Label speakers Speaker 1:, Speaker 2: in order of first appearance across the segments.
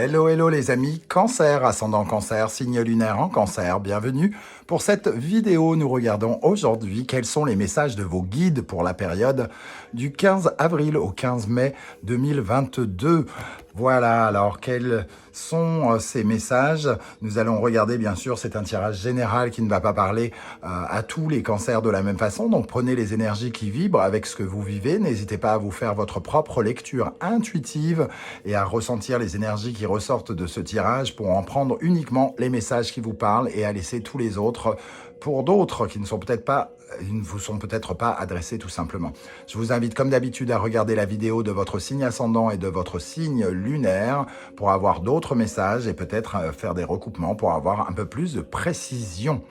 Speaker 1: Hello, hello les amis, Cancer, ascendant Cancer, signe lunaire en Cancer, bienvenue. Pour cette vidéo, nous regardons aujourd'hui quels sont les messages de vos guides pour la période du 15 avril au 15 mai 2022. Voilà, alors quels sont ces messages? Nous allons regarder, bien sûr, c'est un tirage général qui ne va pas parler à tous les cancers de la même façon. Donc prenez les énergies qui vibrent avec ce que vous vivez. N'hésitez pas à vous faire votre propre lecture intuitive et à ressentir les énergies qui ressortent de ce tirage pour en prendre uniquement les messages qui vous parlent et à laisser tous les autres pour d'autres qui ne vous sont peut-être pas adressés tout simplement. Je vous invite comme d'habitude à regarder la vidéo de votre signe ascendant et de votre signe lunaire pour avoir d'autres messages et peut-être faire des recoupements pour avoir un peu plus de précision.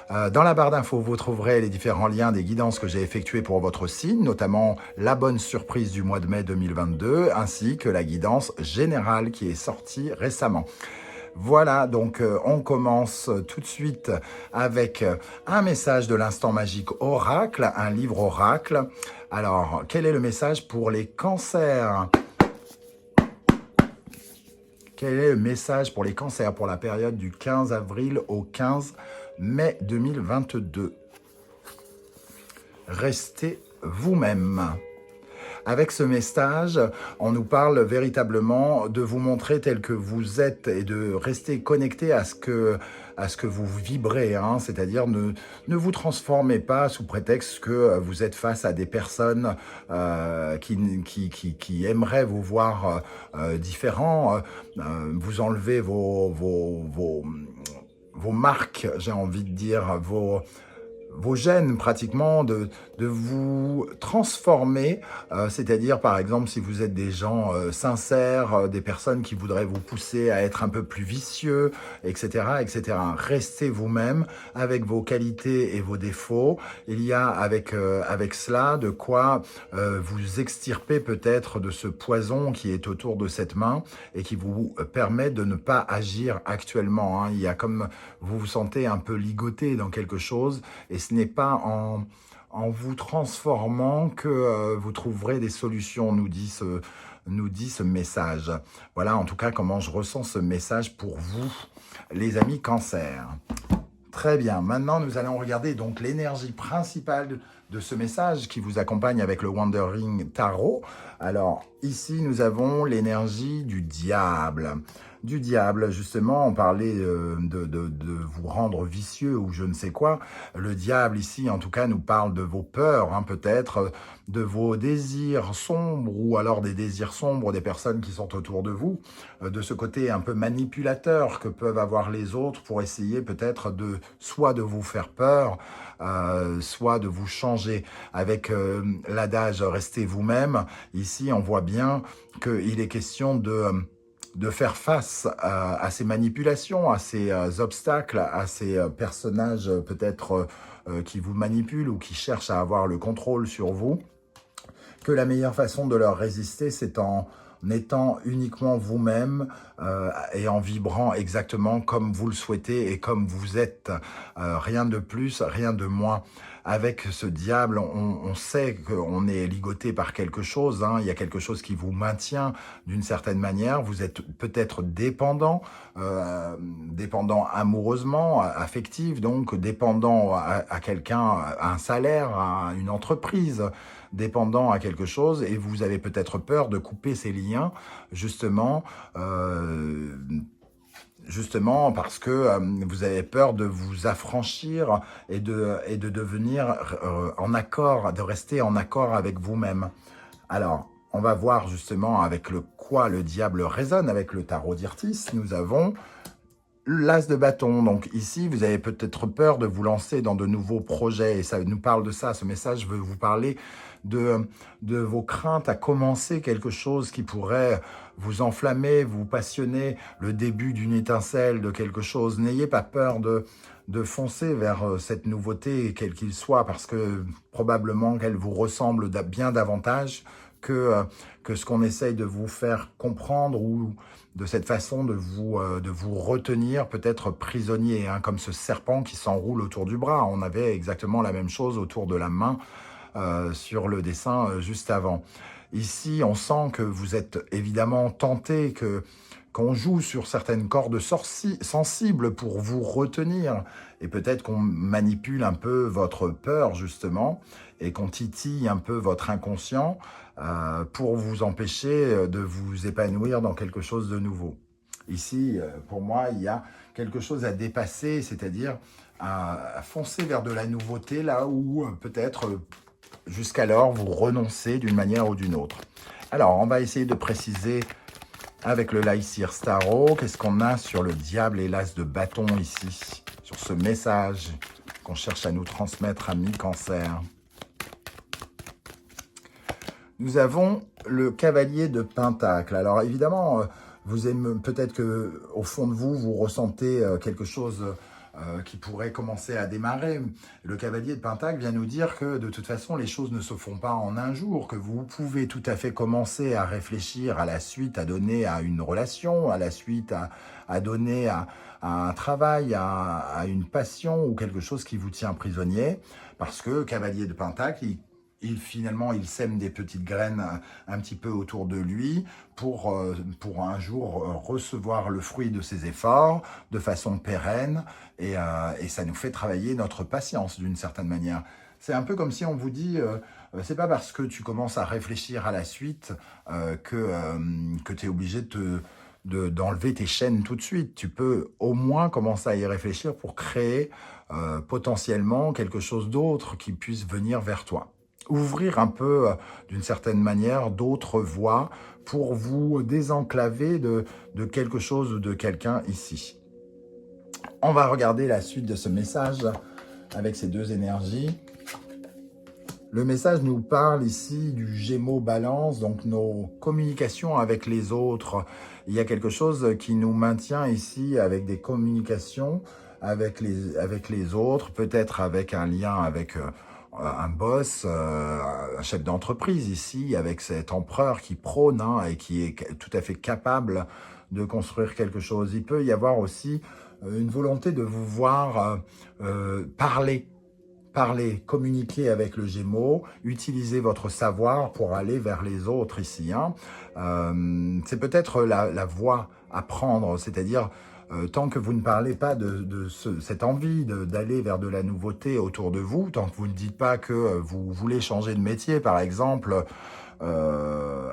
Speaker 1: Dans la barre d'infos, vous trouverez les différents liens des guidances que j'ai effectuées pour votre signe, notamment la bonne surprise du mois de mai 2022, ainsi que la guidance générale qui est sortie récemment. Voilà, donc on commence tout de suite avec un message de l'instant magique oracle, un livre oracle. Alors, quel est le message pour les cancers ? Quel est le message pour les cancers pour la période du 15 avril au 15 mai 2022 ? Restez vous-même. Avec ce message, on nous parle véritablement de vous montrer tel que vous êtes et de rester connecté à ce que vous vibrez, hein. C'est-à-dire ne vous transformez pas sous prétexte que vous êtes face à des personnes qui aimeraient vous voir différents. Vous enlevez vos marques, j'ai envie de dire, vos gènes pratiquement, de vous transformer, c'est-à-dire par exemple si vous êtes des gens sincères, des personnes qui voudraient vous pousser à être un peu plus vicieux, etc. etc. Restez vous-même avec vos qualités et vos défauts. Il y a avec cela de quoi vous extirper peut-être de ce poison qui est autour de cette main et qui vous permet de ne pas agir actuellement, hein. Il y a comme vous vous sentez un peu ligoté dans quelque chose et ce n'est pas en vous transformant que vous trouverez des solutions, nous dit ce message. Voilà en tout cas comment je ressens ce message pour vous, les amis Cancer. Très bien, maintenant nous allons regarder donc l'énergie principale de ce message qui vous accompagne avec le Wandering Tarot. Alors ici nous avons l'énergie du diable. Du diable, justement, on parlait de vous rendre vicieux ou je ne sais quoi. Le diable ici, en tout cas, nous parle de vos peurs, hein, peut-être, de vos désirs sombres ou alors des désirs sombres des personnes qui sont autour de vous, de ce côté un peu manipulateur que peuvent avoir les autres pour essayer peut-être soit de vous faire peur, soit de vous changer. Avec l'adage « restez vous-même », ici on voit bien qu'il est question de faire face à ces manipulations, à ces obstacles, à ces personnages peut-être qui vous manipulent ou qui cherchent à avoir le contrôle sur vous, que la meilleure façon de leur résister, c'est en étant uniquement vous-même et en vibrant exactement comme vous le souhaitez et comme vous êtes. Rien de plus, rien de moins. Avec ce diable, on sait qu'on est ligoté par quelque chose, hein. Il y a quelque chose qui vous maintient d'une certaine manière. Vous êtes peut-être dépendant, dépendant amoureusement, affectif, donc dépendant à quelqu'un, à un salaire, à une entreprise, dépendant à quelque chose, et vous avez peut-être peur de couper ces liens, justement parce que vous avez peur de vous affranchir et de devenir en accord, de rester en accord avec vous-même. Alors, on va voir justement avec quoi le diable résonne avec le tarot d'Irtis. Nous avons l'as de bâton. Donc ici, vous avez peut-être peur de vous lancer dans de nouveaux projets. Et ça nous parle de ça. Ce message veut vous parler de vos craintes à commencer quelque chose qui pourrait vous enflammer, vous passionner, le début d'une étincelle de quelque chose. N'ayez pas peur de foncer vers cette nouveauté, quel qu'il soit, parce que probablement qu'elle vous ressemble bien davantage que ce qu'on essaye de vous faire comprendre ou de cette façon de vous retenir peut-être prisonnier, hein, comme ce serpent qui s'enroule autour du bras. On avait exactement la même chose autour de la main sur le dessin juste avant. Ici, on sent que vous êtes évidemment tenté, qu'on joue sur certaines cordes sensibles pour vous retenir. Et peut-être qu'on manipule un peu votre peur, justement, et qu'on titille un peu votre inconscient pour vous empêcher de vous épanouir dans quelque chose de nouveau. Ici, pour moi, il y a quelque chose à dépasser, c'est-à-dire à foncer vers de la nouveauté, là où peut-être jusqu'alors vous renoncez d'une manière ou d'une autre. Alors, on va essayer de préciser avec le Lycir Starro, qu'est-ce qu'on a sur le diable et l'as de bâton ici, sur ce message qu'on cherche à nous transmettre, amis Cancer. Nous avons le cavalier de Pentacle. Alors évidemment, vous aimez peut-être que au fond de vous, vous ressentez quelque chose qui pourrait commencer à démarrer. Le cavalier de Pentacle vient nous dire que de toute façon, les choses ne se font pas en un jour, que vous pouvez tout à fait commencer à réfléchir à la suite à donner à une relation, à la suite à donner à un travail, à une passion ou quelque chose qui vous tient prisonnier, parce que cavalier de Pentacle, finalement, il sème des petites graines un petit peu autour de lui pour un jour recevoir le fruit de ses efforts de façon pérenne et ça nous fait travailler notre patience d'une certaine manière. C'est un peu comme si on vous dit, c'est pas parce que tu commences à réfléchir à la suite que tu es obligé d'enlever tes chaînes tout de suite. Tu peux au moins commencer à y réfléchir pour créer potentiellement quelque chose d'autre qui puisse venir vers toi. Ouvrir un peu, d'une certaine manière, d'autres voies pour vous désenclaver de quelque chose ou de quelqu'un ici. On va regarder la suite de ce message avec ces deux énergies. Le message nous parle ici du Gémeaux Balance, donc nos communications avec les autres. Il y a quelque chose qui nous maintient ici avec des communications avec les autres, peut-être avec un lien avec un boss, un chef d'entreprise ici, avec cet empereur qui prône et qui est tout à fait capable de construire quelque chose. Il peut y avoir aussi une volonté de vous voir parler, communiquer avec le Gémeaux, utiliser votre savoir pour aller vers les autres ici. C'est peut-être la voie à prendre, c'est-à-dire tant que vous ne parlez pas de cette envie d'aller vers de la nouveauté autour de vous, tant que vous ne dites pas que vous voulez changer de métier, par exemple,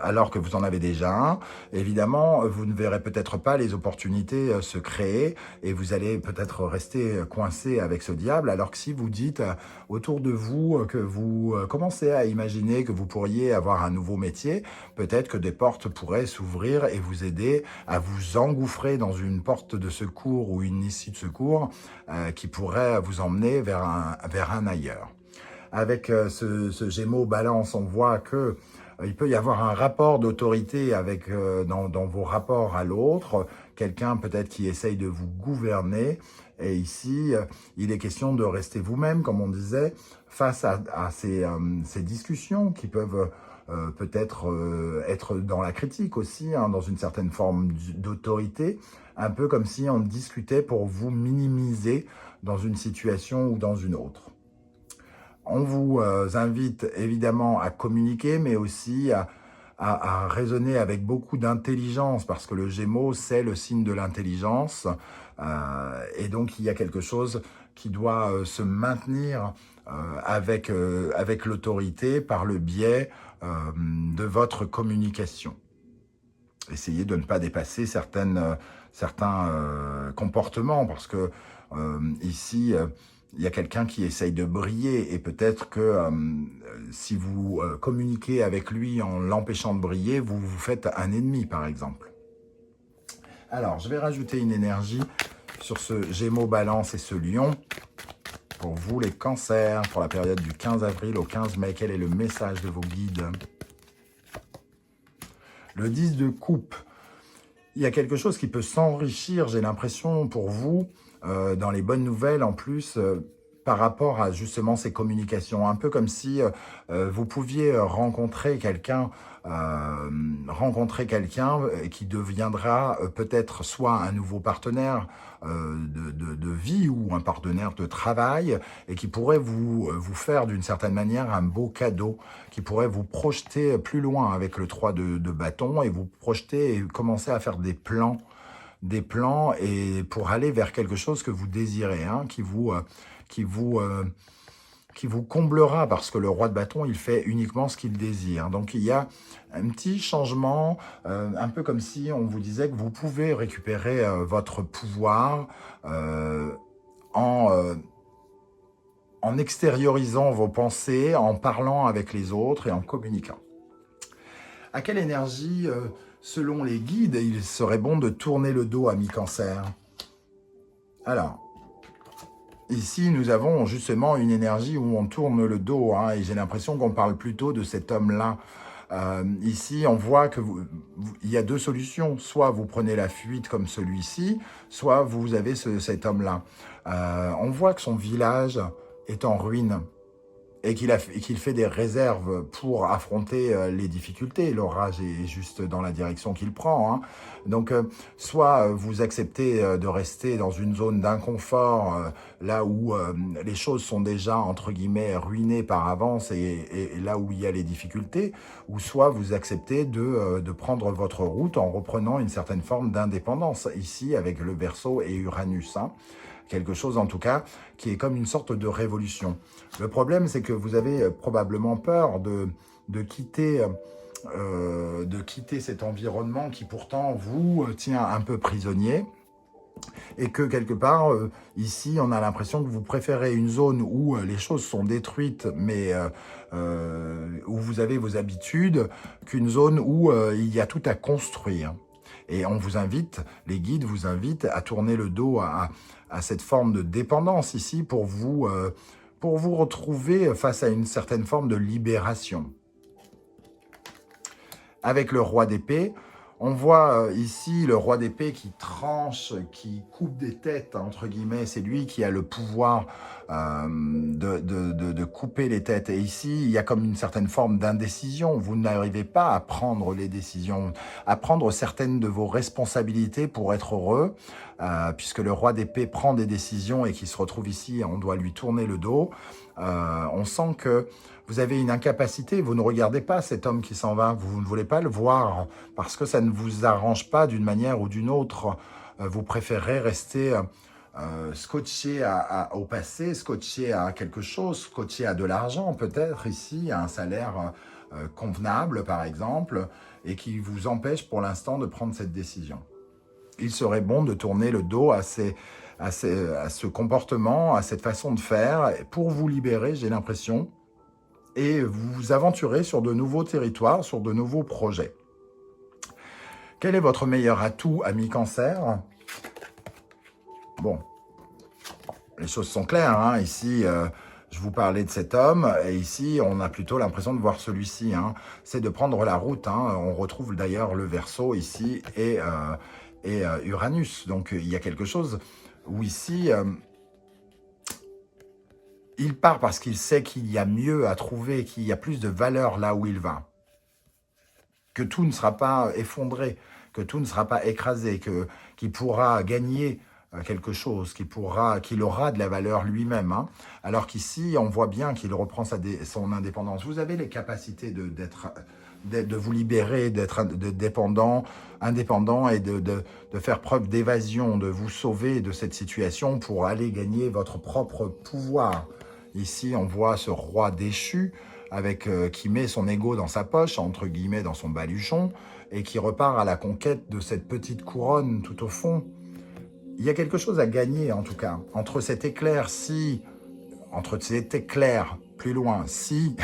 Speaker 1: alors que vous en avez déjà un, évidemment, vous ne verrez peut-être pas les opportunités se créer et vous allez peut-être rester coincé avec ce diable, alors que si vous dites autour de vous que vous commencez à imaginer que vous pourriez avoir un nouveau métier, peut-être que des portes pourraient s'ouvrir et vous aider à vous engouffrer dans une porte de secours ou une issue de secours qui pourrait vous emmener vers un ailleurs. Avec ce Gémeaux Balance, on voit que il peut y avoir un rapport d'autorité avec dans vos rapports à l'autre, quelqu'un peut-être qui essaye de vous gouverner. Et ici, il est question de rester vous-même, comme on disait, face à ces discussions qui peuvent peut-être être dans la critique aussi, dans une certaine forme d'autorité, un peu comme si on discutait pour vous minimiser dans une situation ou dans une autre. On vous invite évidemment à communiquer, mais aussi à raisonner avec beaucoup d'intelligence, parce que le Gémeaux, c'est le signe de l'intelligence. Et donc, il y a quelque chose qui doit se maintenir avec l'autorité par le biais de votre communication. Essayez de ne pas dépasser certains comportements, parce que ici... il y a quelqu'un qui essaye de briller et peut-être que si vous communiquez avec lui en l'empêchant de briller, vous vous faites un ennemi, par exemple. Alors, je vais rajouter une énergie sur ce Gémeaux Balance et ce Lion. Pour vous, les cancers, pour la période du 15 avril au 15 mai, quel est le message de vos guides? Le 10 de coupe. Il y a quelque chose qui peut s'enrichir, j'ai l'impression, pour vous, dans les bonnes nouvelles en plus, par rapport à justement ces communications. Un peu comme si vous pouviez rencontrer quelqu'un qui deviendra peut-être soit un nouveau partenaire de vie ou un partenaire de travail et qui pourrait vous faire d'une certaine manière un beau cadeau, qui pourrait vous projeter plus loin avec le 3 de bâton et vous projeter et commencer à faire des plans des plans et pour aller vers quelque chose que vous désirez, hein, qui vous, qui vous comblera, parce que le roi de bâton, il fait uniquement ce qu'il désire. Donc il y a un petit changement, un peu comme si on vous disait que vous pouvez récupérer votre pouvoir en, en extériorisant vos pensées, en parlant avec les autres et en communiquant. À quelle énergie, selon les guides, il serait bon de tourner le dos à mi-cancer? Alors, ici, nous avons justement une énergie où on tourne le dos, hein, et j'ai l'impression qu'on parle plutôt de cet homme-là. Ici, on voit que il y a deux solutions. Soit vous prenez la fuite comme celui-ci, soit vous avez cet homme-là. On voit que son village est en ruine et qu'il fait des réserves pour affronter les difficultés. L'orage est juste dans la direction qu'il prend, hein. Donc, soit vous acceptez de rester dans une zone d'inconfort, là où les choses sont déjà, entre guillemets, ruinées par avance et là où il y a les difficultés, ou soit vous acceptez de prendre votre route en reprenant une certaine forme d'indépendance, ici avec le Verseau et Uranus, hein. Quelque chose en tout cas qui est comme une sorte de révolution. Le problème, c'est que vous avez probablement peur de quitter cet environnement qui pourtant vous tient un peu prisonnier, et que quelque part, ici, on a l'impression que vous préférez une zone où les choses sont détruites, mais où vous avez vos habitudes, qu'une zone où il y a tout à construire. Et on vous invite, les guides vous invitent à tourner le dos à cette forme de dépendance ici pour vous retrouver face à une certaine forme de libération. Avec le roi d'épée, on voit ici le roi d'épée qui tranche, qui coupe des têtes, entre guillemets. C'est lui qui a le pouvoir de couper les têtes. Et ici, il y a comme une certaine forme d'indécision. Vous n'arrivez pas à prendre les décisions, à prendre certaines de vos responsabilités pour être heureux, puisque le roi d'épée prend des décisions et qui se retrouve ici, on doit lui tourner le dos. On sent que vous avez une incapacité, vous ne regardez pas cet homme qui s'en va, vous ne voulez pas le voir parce que ça ne vous arrange pas d'une manière ou d'une autre. Vous préférez rester scotché au passé, scotché à quelque chose, scotché à de l'argent peut-être ici, à un salaire convenable par exemple, et qui vous empêche pour l'instant de prendre cette décision. Il serait bon de tourner le dos à ce comportement, à cette façon de faire, pour vous libérer, j'ai l'impression, et vous aventurer sur de nouveaux territoires, sur de nouveaux projets. Quel est votre meilleur atout, ami Cancer? Bon, les choses sont claires, hein. Ici, je vous parlais de cet homme, et ici, on a plutôt l'impression de voir celui-ci, hein. C'est de prendre la route, hein. On retrouve d'ailleurs le Verseau ici et Uranus. Donc, il y a quelque chose où ici... il part parce qu'il sait qu'il y a mieux à trouver, qu'il y a plus de valeur là où il va. Que tout ne sera pas effondré, que tout ne sera pas écrasé, qu'il pourra gagner quelque chose, qu'il aura de la valeur lui-même, hein. Alors qu'ici, on voit bien qu'il reprend son indépendance. Vous avez les capacités de vous libérer, d'être indépendant et de faire preuve d'évasion, de vous sauver de cette situation pour aller gagner votre propre pouvoir. Ici, on voit ce roi déchu qui met son ego dans sa poche, entre guillemets, dans son baluchon, et qui repart à la conquête de cette petite couronne tout au fond. Il y a quelque chose à gagner, en tout cas, entre cet éclair-ci, entre cet éclair plus loin, si,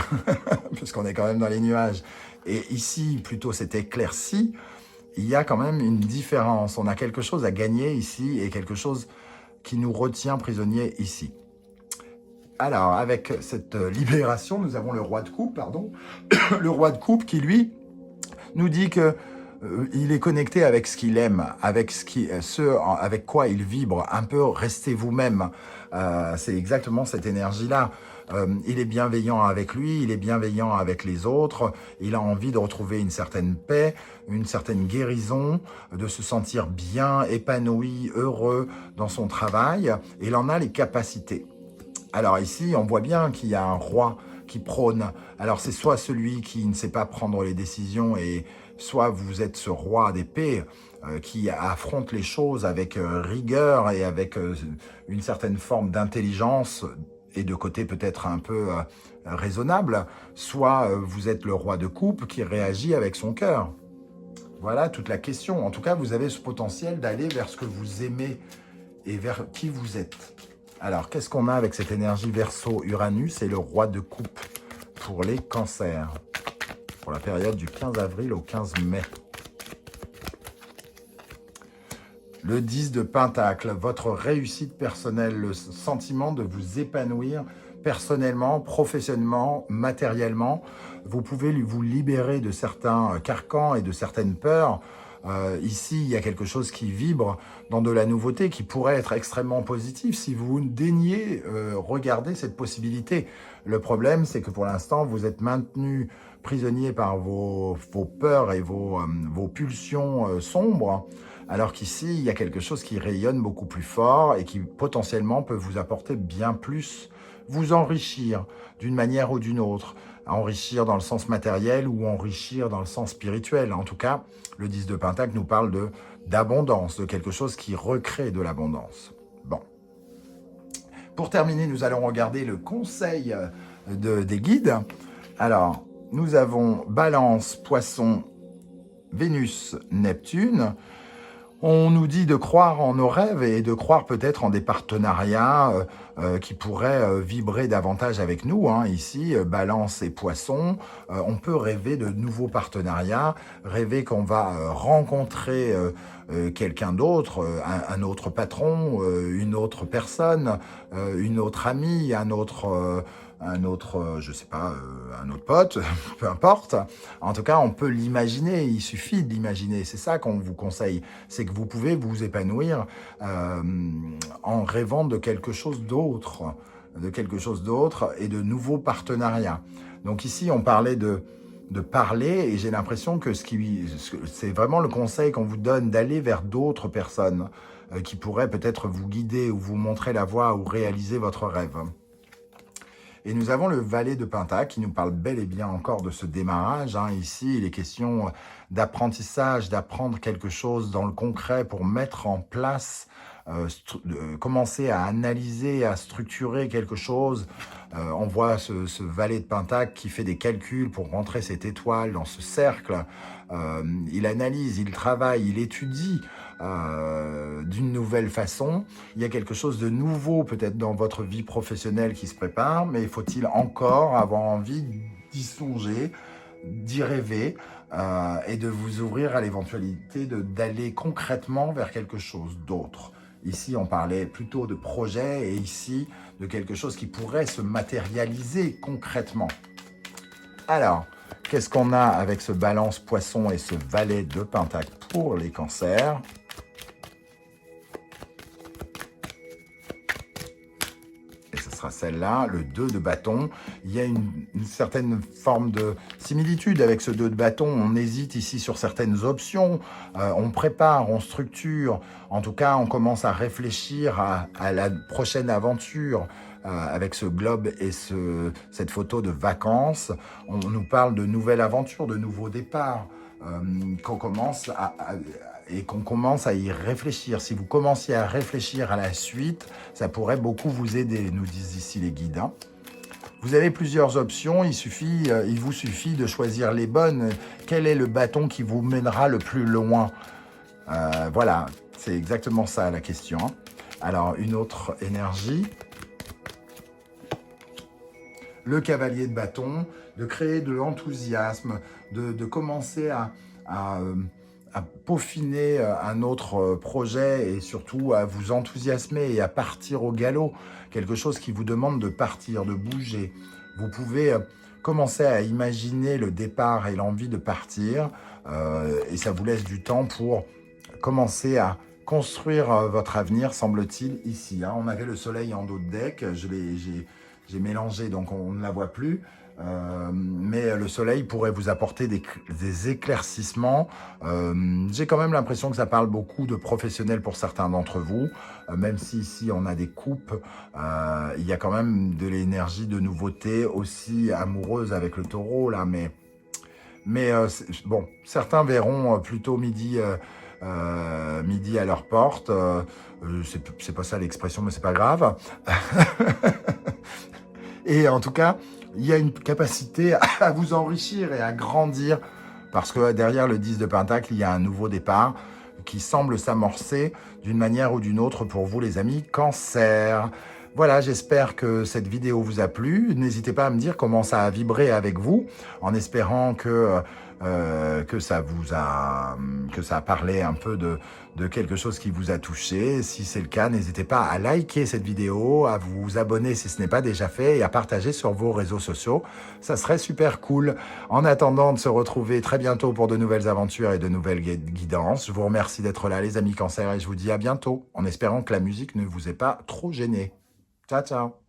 Speaker 1: puisqu'on est quand même dans les nuages, et ici, plutôt cet éclair-ci, il y a quand même une différence. On a quelque chose à gagner ici et quelque chose qui nous retient prisonniers ici. Alors, avec cette libération, nous avons le roi de coupe, pardon, le roi de coupe qui, lui, nous dit que il est connecté avec ce qu'il aime, avec avec quoi il vibre. Un peu, restez vous-même. C'est exactement cette énergie-là. Il est bienveillant avec lui, il est bienveillant avec les autres. Il a envie de retrouver une certaine paix, une certaine guérison, de se sentir bien, épanoui, heureux dans son travail. Il en a les capacités. Alors ici, on voit bien qu'il y a un roi qui prône. Alors c'est soit celui qui ne sait pas prendre les décisions, et soit vous êtes ce roi d'épée qui affronte les choses avec rigueur et avec une certaine forme d'intelligence, et de côté peut-être un peu raisonnable, soit vous êtes le roi de coupe qui réagit avec son cœur. Voilà toute la question. En tout cas, vous avez ce potentiel d'aller vers ce que vous aimez et vers qui vous êtes. Alors, qu'est-ce qu'on a avec cette énergie Verseau-Uranus et le roi de coupe pour les cancers, pour la période du 15 avril au 15 mai. Le 10 de Pentacle, votre réussite personnelle, le sentiment de vous épanouir personnellement, professionnellement, matériellement. Vous pouvez vous libérer de certains carcans et de certaines peurs. Ici, il y a quelque chose qui vibre dans de la nouveauté qui pourrait être extrêmement positif si vous daignez regarder cette possibilité. Le problème, c'est que pour l'instant, vous êtes maintenu prisonnier par vos peurs et vos pulsions sombres, alors qu'ici, il y a quelque chose qui rayonne beaucoup plus fort et qui potentiellement peut vous apporter bien plus, vous enrichir d'une manière ou d'une autre. Enrichir dans le sens matériel ou enrichir dans le sens spirituel. En tout cas, le 10 de Pentacle nous parle d'abondance, de quelque chose qui recrée de l'abondance. Bon. Pour terminer, nous allons regarder le conseil des guides. Alors, nous avons Balance, Poisson, Vénus, Neptune. On nous dit de croire en nos rêves et de croire peut-être en des partenariats qui pourraient vibrer davantage avec nous. Ici, Balance et Poisson, on peut rêver de nouveaux partenariats, rêver qu'on va rencontrer quelqu'un d'autre, un autre patron, une autre personne, une autre amie, un autre, je sais pas, un autre pote, peu importe. En tout cas, on peut l'imaginer, il suffit de l'imaginer. C'est ça qu'on vous conseille, c'est que vous pouvez vous épanouir en rêvant de quelque chose d'autre, et de nouveaux partenariats. Donc ici, on parlait de parler, et j'ai l'impression que c'est vraiment le conseil qu'on vous donne, d'aller vers d'autres personnes qui pourraient peut-être vous guider ou vous montrer la voie ou réaliser votre rêve. Et nous avons le valet de Pentacle qui nous parle bel et bien encore de ce démarrage. Ici, il est question d'apprentissage, d'apprendre quelque chose dans le concret pour mettre en place, commencer à analyser, à structurer quelque chose. On voit ce valet de Pentacle qui fait des calculs pour rentrer cette étoile dans ce cercle. Il analyse, il travaille, il étudie d'une nouvelle façon. Il y a quelque chose de nouveau peut-être dans votre vie professionnelle qui se prépare, mais faut-il encore avoir envie d'y songer, d'y rêver et de vous ouvrir à l'éventualité d'aller concrètement vers quelque chose d'autre. Ici, on parlait plutôt de projet, et ici, de quelque chose qui pourrait se matérialiser concrètement. Alors, qu'est-ce qu'on a avec ce Balance, Poisson et ce valet de Pentacle pour les cancers ? Et ce sera celle-là, le 2 de bâton. Il y a une certaine forme de similitude avec ce 2 de bâton. On hésite ici sur certaines options. On prépare, on structure. En tout cas, on commence à réfléchir à la prochaine aventure. Avec ce globe et cette photo de vacances, on nous parle de nouvelles aventures, de nouveaux départs, qu'on commence à y réfléchir. Si vous commenciez à réfléchir à la suite, ça pourrait beaucoup vous aider, nous disent ici les guides. Vous avez plusieurs options, il vous suffit de choisir les bonnes. Quel est le bâton qui vous mènera le plus loin? Voilà, c'est exactement ça la question. Alors, une autre énergie. Le cavalier de bâton, de créer de l'enthousiasme, de commencer à peaufiner un autre projet et surtout à vous enthousiasmer et à partir au galop. Quelque chose qui vous demande de partir, de bouger. Vous pouvez commencer à imaginer le départ et l'envie de partir et ça vous laisse du temps pour commencer à construire votre avenir, semble-t-il, ici. On avait le soleil en dos de deck, j'ai mélangé, donc on ne la voit plus. mais le soleil pourrait vous apporter des éclaircissements. J'ai quand même l'impression que ça parle beaucoup de professionnels pour certains d'entre vous, même si ici on a des coupes, il y a quand même de l'énergie de nouveauté aussi amoureuse avec le taureau là, mais bon, certains verront plutôt midi à leur porte. C'est pas ça l'expression, mais c'est pas grave. Et en tout cas, il y a une capacité à vous enrichir et à grandir, parce que derrière le 10 de Pentacle, il y a un nouveau départ qui semble s'amorcer d'une manière ou d'une autre pour vous, les amis Cancer. Voilà, j'espère que cette vidéo vous a plu. N'hésitez pas à me dire comment ça a vibré avec vous, en espérant que ça a parlé un peu de quelque chose qui vous a touché. Si c'est le cas, n'hésitez pas à liker cette vidéo, à vous abonner si ce n'est pas déjà fait et à partager sur vos réseaux sociaux. Ça serait super cool. En attendant de se retrouver très bientôt pour de nouvelles aventures et de nouvelles guidances, je vous remercie d'être là, les amis Cancer, et je vous dis à bientôt, en espérant que la musique ne vous ait pas trop gêné. Ciao, ciao.